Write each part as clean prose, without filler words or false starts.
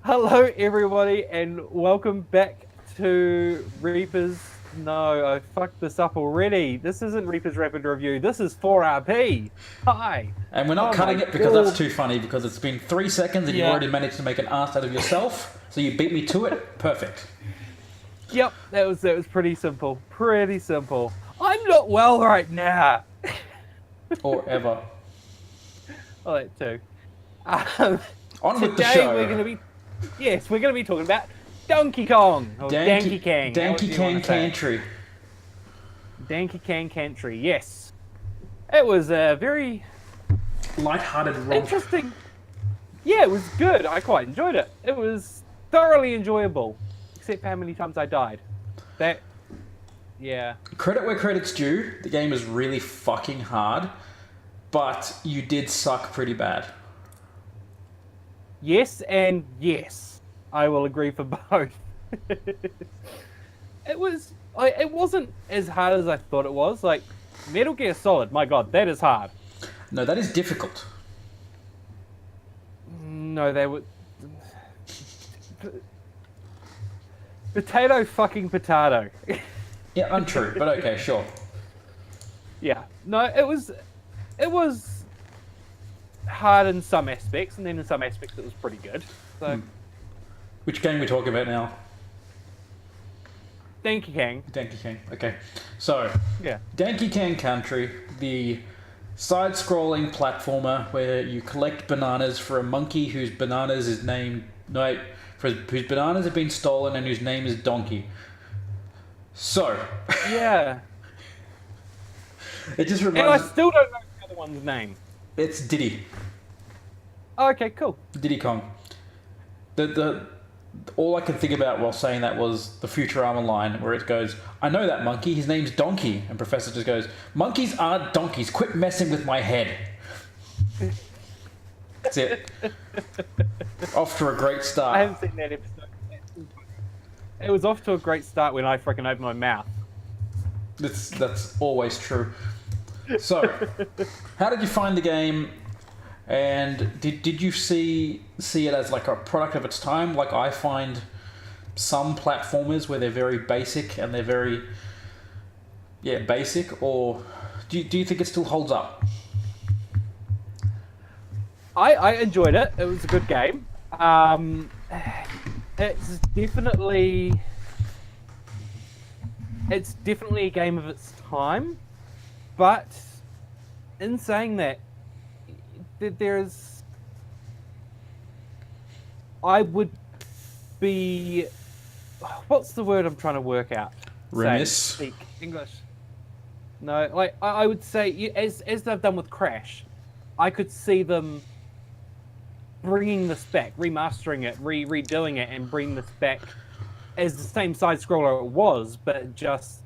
Hello, everybody, and welcome back to Reaper's. No, I fucked this up already. This isn't Reaper's Rapid Review. This is 4RP. Hi. And we're not Oh cutting my it because that's God. too funny, because it's been 3 seconds and you Yeah. already managed to make an ass out of yourself, so you beat me to it. Perfect. Yep, that was pretty simple. Pretty simple. I'm not well right now. Or ever. Oh, that too. Um, On with the today show. we're gonna be talking about Donkey Kong or Danky Kang. Danky Kang Country. Danky Kang Country. Yes, it was a very Light-hearted romp. interesting. Yeah, it was good. I quite enjoyed it. It was thoroughly enjoyable, except for how many times I died. Yeah. Credit where credit's due. The game is really fucking hard, but you did suck pretty bad. Yes and yes. I will agree for both. It wasn't as hard as I thought it was. Like, Metal Gear Solid, my god, that is hard. No, that is difficult. No, they were... Potato fucking potato. Yeah, untrue, but okay, sure. Yeah. No, it was hard in some aspects, and then in some aspects it was pretty good. So, Which game are we talking about now? Donkey Kang. Danky Kang. Okay. So, Yeah. Danky Kang Country, the side-scrolling platformer where you collect bananas for a monkey whose bananas is named... No, wait, whose bananas have been stolen and whose name is Donkey. So, Yeah. it just And I reminds... still don't know the other one's name. It's Diddy. Okay, cool. Diddy Kong. All I could think about while saying that was the Futurama line where it goes, I know that monkey, his name's Donkey. And Professor just goes, monkeys aren't donkeys, quit messing with my head. That's it. Off to a great I start. haven't seen that episode. It was off to a great start when I freaking opened my mouth. That's always true. So, how did you find the game? And did you see it as like a product of its time? Like I find some platformers where they're very basic and they're very basic, or do you think it still holds up? I enjoyed it. It was a good game. It's definitely a game of its time, but in saying that, I would be, what's the word I'm trying to work out? Remiss? Speak English. No, like I would say, as they've done with Crash, I could see them bringing this back, remastering it, redoing it, and bring this back as the same side scroller it was, but just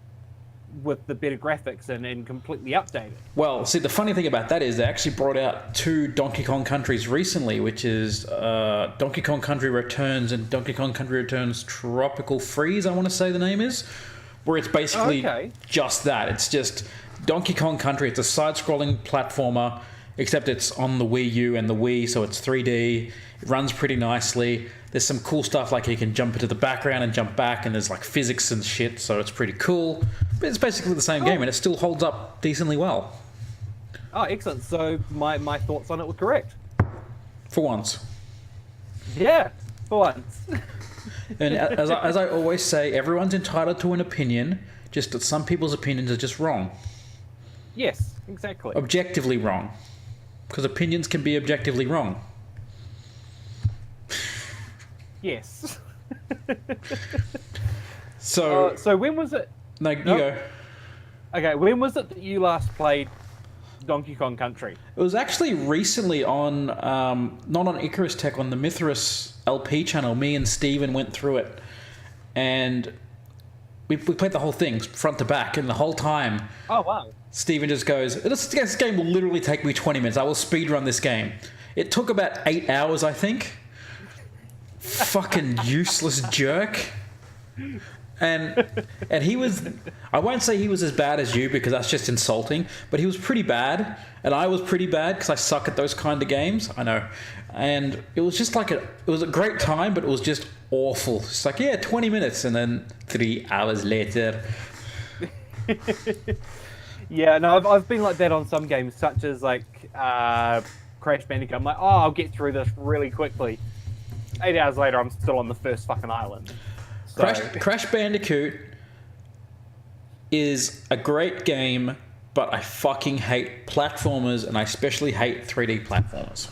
with the better graphics and completely updated. Well, see, the funny thing about that is they actually brought out 2 Donkey Kong countries recently, which is Donkey Kong Country Returns and Donkey Kong Country Returns Tropical Freeze, I want to say the name is, where it's basically just that. It's just Donkey Kong Country. It's a side-scrolling platformer, except it's on the Wii U and the Wii, so it's 3D. It runs pretty nicely. There's some cool stuff like you can jump into the background and jump back, and there's like physics and shit, so it's pretty cool. But it's basically the same game, and it still holds up decently well. Oh, excellent. So my thoughts on it were correct. For once. Yeah, for once. And as I always say, everyone's entitled to an opinion, just that some people's opinions are just wrong. Yes, exactly. Objectively wrong. Because opinions can be objectively wrong. Yes. So, So when was it? no, you Nope. go. Okay, when was it that you last played Donkey Kong Country? It was actually recently on, not on Icarus Tech, on the MytharusLP channel. Me and Steven went through it. And we played the whole thing, front to back, and the whole time, Oh wow. Steven just goes, this game will literally take me 20 minutes. I will speedrun this game. It took about 8 hours, I think. Fucking useless jerk. And he was, I won't say he was as bad as you because that's just insulting, but he was pretty bad, and I was pretty bad because I suck at those kind of games. I know. And it was just like it was a great time, but it was just awful. It's like, yeah, 20 minutes, and then 3 hours later. Yeah, no, I've been like that on some games, such as like Crash Bandicoot. I'm like, oh, I'll get through this really quickly. 8 hours later, I'm still on the first fucking island. So... Crash Bandicoot is a great game, but I fucking hate platformers, and I especially hate 3D platformers.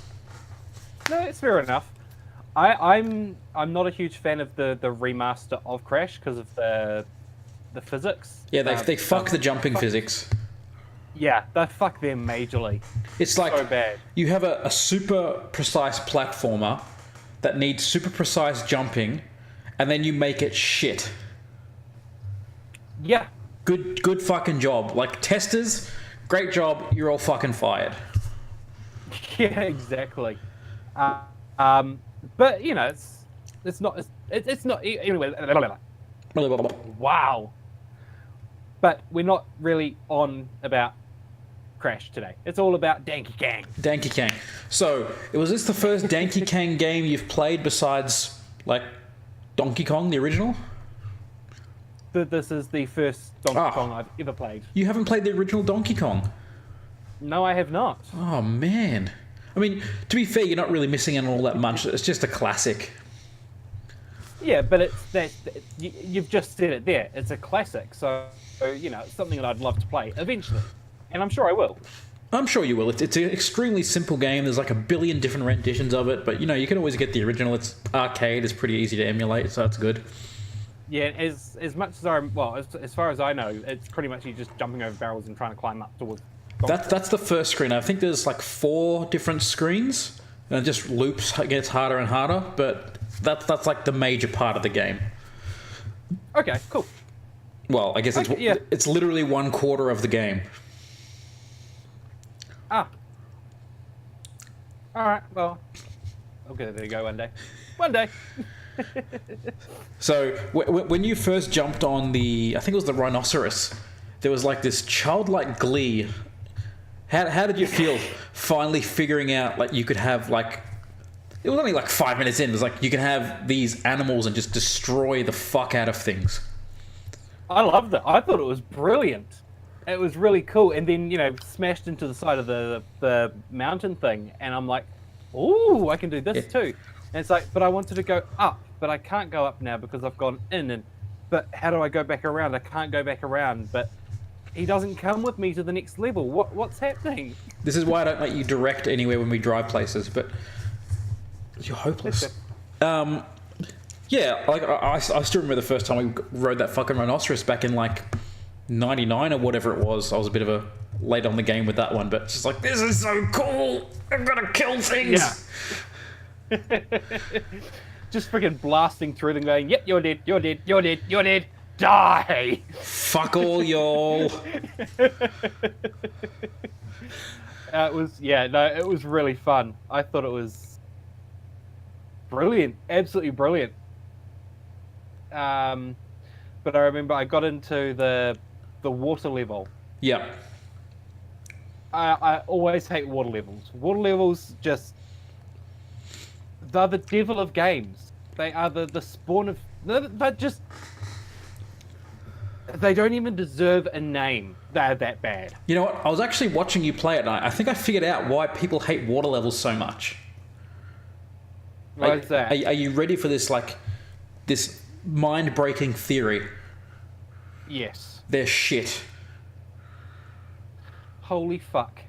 No, it's fair enough. I'm not a huge fan of the remaster of Crash because of the physics. Yeah, they fuck the jumping physics. Yeah, they fuck them majorly. It's like so bad. You have a super precise platformer that needs super precise jumping, and then you make it shit. Yeah. Good fucking job. Like, testers, great job. You're all fucking fired. Yeah, exactly. But you know, it's not anyway. Wow. But we're not really on about Crash today. It's all about Donkey Kong. Donkey Kong. So, was this the first Donkey Kong game you've played besides, like, Donkey Kong, the original? This is the first Donkey Kong I've ever played. You haven't played the original Donkey Kong? No, I have not. Oh, man. I mean, to be fair, you're not really missing out on all that much. It's just a classic. Yeah, but you've just said it there. It's a classic, so you know, it's something that I'd love to play eventually, and I'm sure I will. I'm sure you will. It's an extremely simple game. There's like a billion different renditions of it, but you know, you can always get the original. It's arcade. It's pretty easy to emulate, so it's good. Yeah, as much as as far as I know, it's pretty much you just jumping over barrels and trying to climb up towards. That's the first screen. I think there's like 4 different screens, and it just loops. It gets harder and harder, but that's like the major part of the game. Okay, cool. Well, I guess it's literally 1/4 of the game. Ah. All right. Well, I'll give it a go one day. One day. So when you first jumped on I think it was the rhinoceros, there was like this childlike glee. How did you feel finally figuring out like you could have like, it was only like 5 minutes in, it was like you can have these animals and just destroy the fuck out of things. I loved it. I thought it was brilliant. It was really cool. And then, you know, smashed into the side of the mountain thing, and I'm like, ooh, I can do this too. And it's like, but I wanted to go up, but I can't go up now because I've gone in, but how do I go back around? I can't go back around, but he doesn't come with me to the next level. What's happening? This is why I don't let you direct anywhere when we drive places, but you're hopeless. Yeah, like I still remember the first time we rode that fucking rhinoceros back in like 99 or whatever it was. I was a bit of a late on the game with that one, but it's just like, this is so cool. I'm gonna kill things. Yeah. Just freaking blasting through them, going, "Yep, you're dead. You're dead. You're dead. You're dead. Die." Fuck all y'all. It was really fun. I thought it was brilliant, absolutely brilliant. But I remember I got into the water level. Yeah. I always hate water levels. Water levels they're the devil of games. They are the spawn of. They're just. They don't even deserve a name. They're that bad. You know what? I was actually watching you play it, and I think I figured out why people hate water levels so much. Why is that? Are you ready for this, like, this mind-breaking theory? Yes. They're shit. Holy fuck.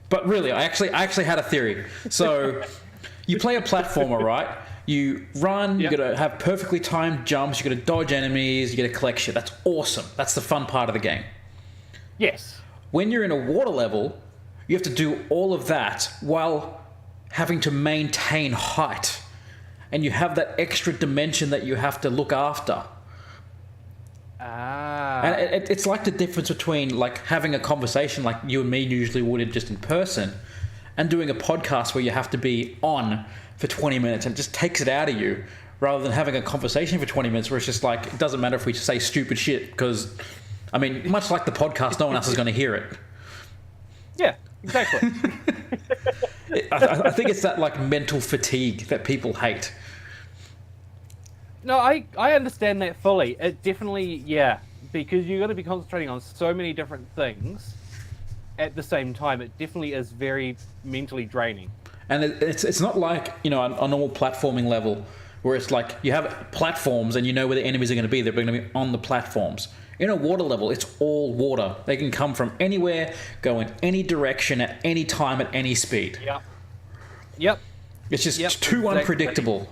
But really, I actually had a theory. So, you play a platformer, right? You run, you gotta have perfectly timed jumps, you gotta dodge enemies, you gotta collect shit. That's awesome. That's the fun part of the game. Yes. When you're in a water level, you have to do all of that while having to maintain height. And you have that extra dimension that you have to look after. Ah. And it's like the difference between like having a conversation like you and me usually would just in person, and doing a podcast where you have to be on for 20 minutes and it just takes it out of you, rather than having a conversation for 20 minutes where it's just like, it doesn't matter if we say stupid shit because, I mean, much like the podcast, no one else is going to hear it. Yeah, exactly. I think it's that like mental fatigue that people hate. No, I understand that fully. It definitely, yeah, because you're going to be concentrating on so many different things at the same time. It definitely is very mentally draining. And it's not like, you know, a normal platforming level where it's like you have platforms and you know where the enemies are going to be. They're going to be on the platforms. In a water level, it's all water. They can come from anywhere, go in any direction at any time at any speed. Yep. It's just too unpredictable.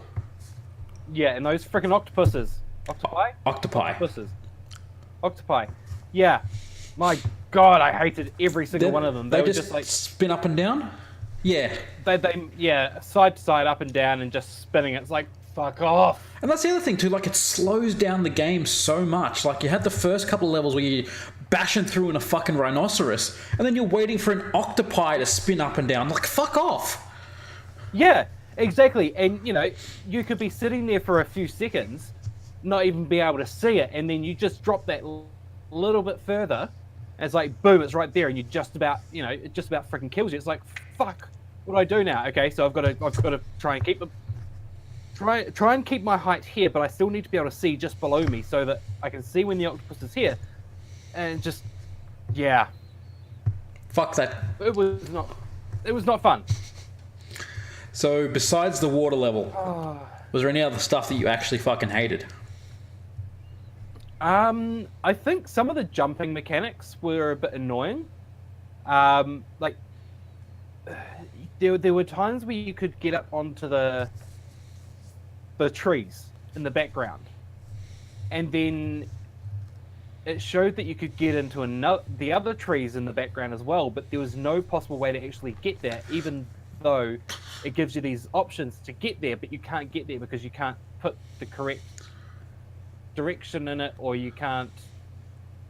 Yeah, and those freaking octopuses. Octopi? Octopuses. Octopi. Yeah. My God, I hated every single one of them. They were just like spin up and down? Yeah. Yeah, side to side, up and down, and just spinning. It's like, fuck off. And that's the other thing too, like it slows down the game so much. Like you had the first couple of levels where you're bashing through in a fucking rhinoceros, and then you're waiting for an octopi to spin up and down. Like, fuck off. Yeah, exactly. And, you know, you could be sitting there for a few seconds, not even be able to see it, and then you just drop that little bit further, and it's like, boom, it's right there, and you just about, you know, it just about freaking kills you. It's like, fuck, what do I do now? Okay, so I've got to try and keep try and keep my height here, but I still need to be able to see just below me so that I can see when the octopus is here. And just, yeah. Fuck that. It was not fun. So, besides the water level, was there any other stuff that you actually fucking hated? I think some of the jumping mechanics were a bit annoying. Like, there were times where you could get up onto the trees in the background, and then it showed that you could get into the other trees in the background as well, but there was no possible way to actually get there, even though it gives you these options to get there, but you can't get there because you can't put the correct direction in it, or you can't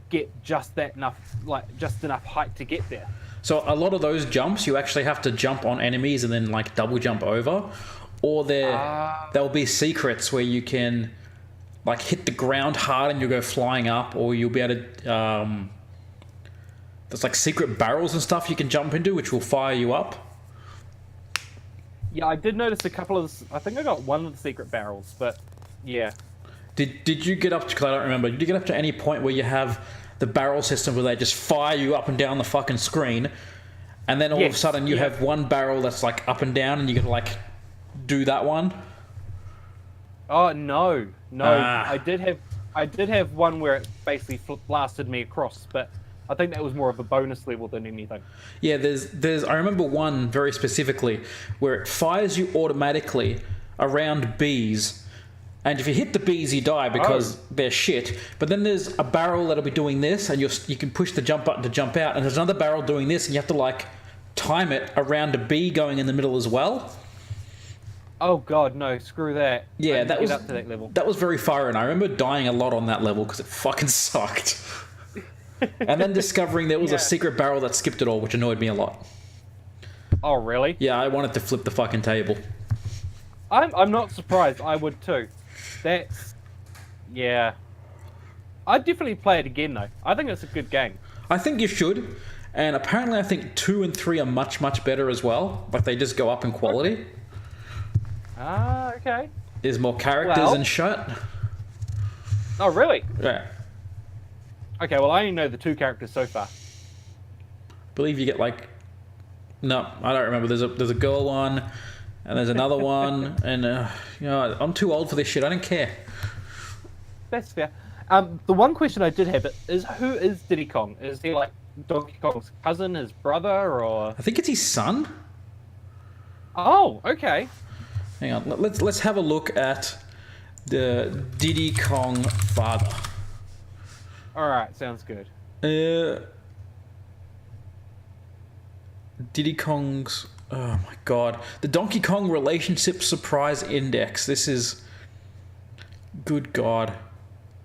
get just enough height to get there. So a lot of those jumps, you actually have to jump on enemies and then like double jump over, or there'll be secrets where you can like hit the ground hard and you'll go flying up, or you'll be able to there's like secret barrels and stuff you can jump into which will fire you up. Yeah, I did notice a couple of, I think I got one of the secret barrels, but yeah. Did you get up to, because I don't remember, did you get up to any point where you have the barrel system where they just fire you up and down the fucking screen, and then all of a sudden you have one barrel that's like up and down and you can like do that one? Oh no. I did have one where it basically blasted me across, but I think that was more of a bonus level than anything. Yeah, there's I remember one very specifically where it fires you automatically around bees. And if you hit the bees, you die because they're shit. But then there's a barrel that'll be doing this, and you can push the jump button to jump out. And there's another barrel doing this, and you have to like time it around a bee going in the middle as well. Oh god, no! Screw that. Yeah, that was up to that level. That was very far, and I remember dying a lot on that level because it fucking sucked. And then discovering there was a secret barrel that skipped it all, which annoyed me a lot. Oh really? Yeah, I wanted to flip the fucking table. I'm not surprised. I would too. Yeah. I'd definitely play it again, though. I think it's a good game. I think you should. And apparently I think 2 and 3 are much, much better as well. Like, they just go up in quality. Okay. There's more characters and shit. Oh, really? Yeah. Okay, well, I only know the 2 characters so far. I believe you get, like... No, I don't remember. There's a girl one... And there's another one, and you know, I'm too old for this shit. I don't care. That's fair. The one question I did have is, who is Diddy Kong? Is he like Donkey Kong's cousin, his brother, or? I think it's his son. Oh, okay. Hang on, let's have a look at the Diddy Kong father. All right, sounds good. Diddy Kong's. Oh my god. The Donkey Kong Relationship Surprise Index. This is... Good god.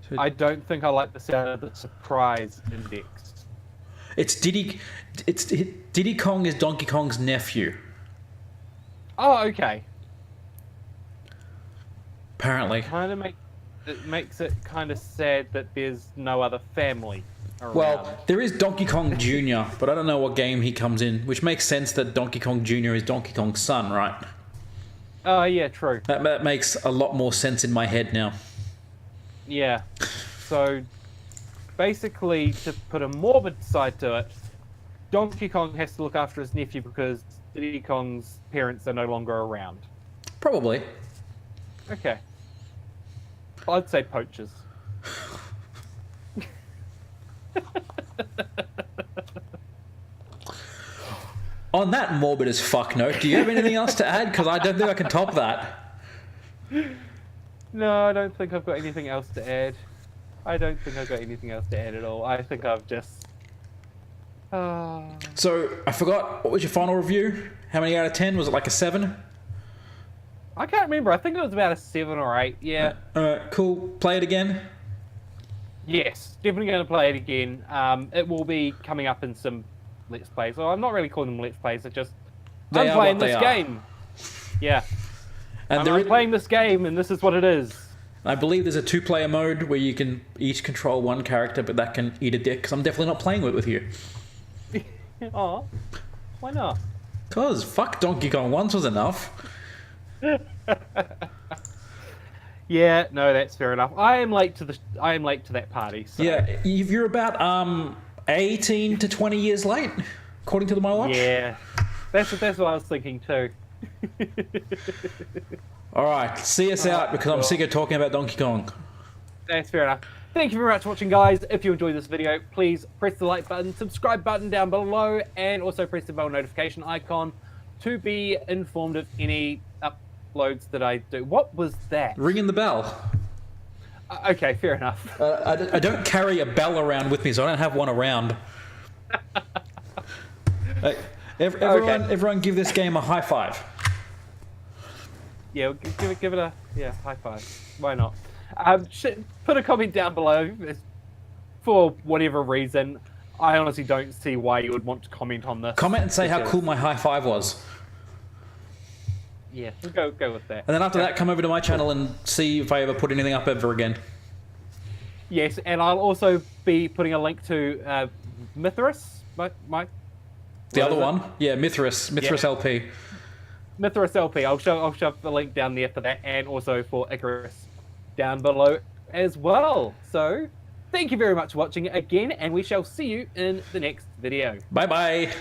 So... I don't think I like the sound of the surprise index. Diddy Kong is Donkey Kong's nephew. Oh, okay. Apparently. It makes it kind of sad that there's no other family around. Well, there is Donkey Kong Jr., but I don't know what game he comes in, which makes sense that Donkey Kong Jr. is Donkey Kong's son, right? Oh, yeah, true. That makes a lot more sense in my head now. Yeah. So, basically, to put a morbid side to it, Donkey Kong has to look after his nephew because Diddy Kong's parents are no longer around. Probably. Okay. I'd say poachers. On that morbid as fuck note, do you have anything else to add? Because I don't think I can top that. No, I don't think I've got anything else to add. I don't think I've got anything else to add at all. I think I've just... So, I forgot, what was your final review? How many out of 10? Was it like a 7? I can't remember. I think it was about a 7 or 8, yeah. Alright, cool. Play it again? Yes, definitely going to play it again. It will be coming up in some Let's Plays. Well, I'm not really calling them Let's Plays, it's just... I'm playing this game. Yeah. And I'm playing this game, and this is what it is. I believe there's a 2-player mode where you can each control one character, but that can eat a dick, because I'm definitely not playing it with you. Aw, why not? Because fuck Donkey Kong, once was enough. Yeah, no, that's fair enough. I am late to that party. So. Yeah, you're about 18 to 20 years late, according to my watch. Yeah, that's what I was thinking too. All right, see us out because I'm sick of talking about Donkey Kong. That's fair enough. Thank you very much for watching, guys. If you enjoyed this video, please press the like button, subscribe button down below, and also press the bell notification icon to be informed of any uploads that I do. What was that? Ringing the bell. Okay, fair enough. I don't carry a bell around with me, so I don't have one around. Everyone give this game a high five. Yeah, give it a high five. Why not? Put a comment down below for whatever reason. I honestly don't see why you would want to comment on this. Comment and say how cool my high five was. Yeah, we'll go with that. And then after that, come over to my channel and see if I ever put anything up ever again. Yes, and I'll also be putting a link to Mytharus, Mike. The other one? Yeah, MytharusLP. MytharusLP. I'll shove the link down there for that, and also for Icarus down below as well. So, thank you very much for watching again, and we shall see you in the next video. Bye-bye.